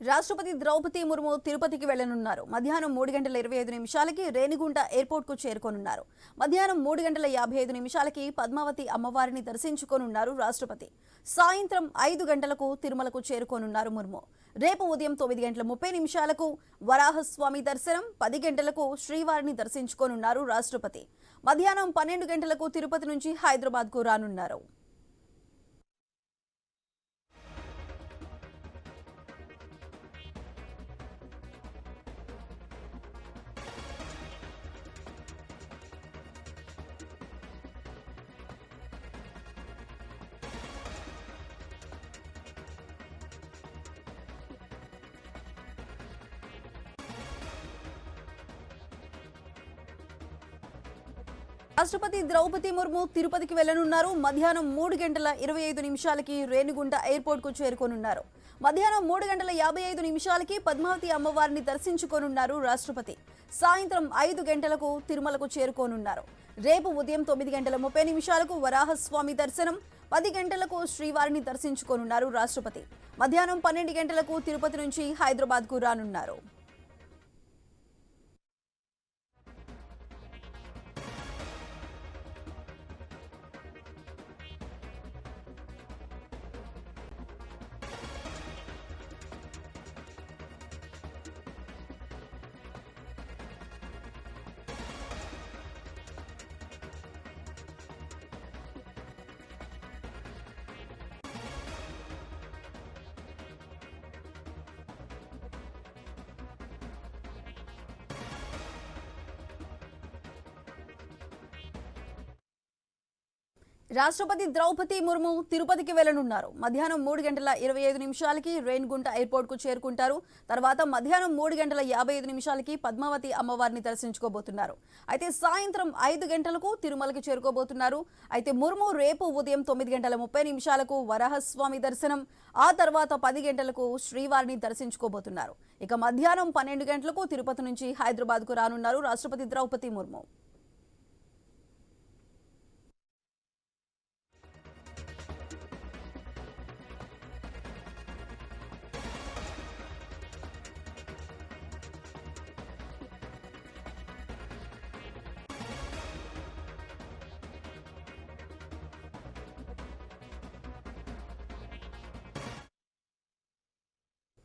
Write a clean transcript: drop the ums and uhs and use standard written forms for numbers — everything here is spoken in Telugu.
రాష్ట్రపతి ద్రౌపది ముర్ము తిరుపతికి వెళ్లనున్నారు. మధ్యాహ్నం 3:25 రేణిగుంట ఎయిర్పోర్ట్ కు చేరుకోనున్నారు. మధ్యాహ్నం 3:55 పద్మావతి అమ్మవారిని దర్శించుకోనున్నారు రాష్ట్రపతి. సాయంత్రం 5 గంటలకు తిరుమలకు చేరుకోనున్నారు ముర్ము. రేపు ఉదయం 9:30 వరాహస్వామి దర్శనం, 10 గంటలకు శ్రీవారిని దర్శించుకోనున్నారు రాష్ట్రపతి. మధ్యాహ్నం 12 గంటలకు తిరుపతి నుంచి హైదరాబాద్ కు రానున్నారు. రాష్ట్రపతి ద్రౌపది ముర్ము తిరుపతికి వెళ్లనున్నారు. మధ్యాహ్నం 3:25 రేణిగుంట ఎయిర్పోర్ట్ కు చేరుకోనున్నారు. మధ్యాహ్నం 3:55 పద్మావతి అమ్మవారిని దర్శించుకోనున్నారు రాష్ట్రపతి. సాయంత్రం 5 గంటలకు తిరుమలకు చేరుకోనున్నారు. రేపు ఉదయం 9:30 వరాహస్వామి దర్శనం, 10 గంటలకు శ్రీవారిని దర్శించుకోనున్నారు రాష్ట్రపతి. మధ్యాహ్నం 12 గంటలకు తిరుపతి నుంచి హైదరాబాద్ కు రానున్నారు. రాష్ట్రపతి ద్రౌపది ముర్ము తిరుపతికి వెళ్లనున్నారు. మధ్యాహ్నం 3:25 రేణిగుంట ఎయిర్పోర్ట్ కు చేరుకుంటారు. తర్వాత మధ్యాహ్నం 3:55 పద్మావతి అమ్మవారిని దర్శించుకోబోతున్నారు. అయితే సాయంత్రం 5 గంటలకు తిరుమలకి చేరుకోబోతున్నారు. అయితే ముర్ము రేపు ఉదయం 9:30 వరాహస్వామి దర్శనం, ఆ తర్వాత 10 గంటలకు శ్రీవారిని దర్శించుకోబోతున్నారు. ఇక మధ్యాహ్నం 12 గంటలకు తిరుపతి నుంచి హైదరాబాద్ కు రానున్నారు రాష్ట్రపతి ద్రౌపది ముర్ము.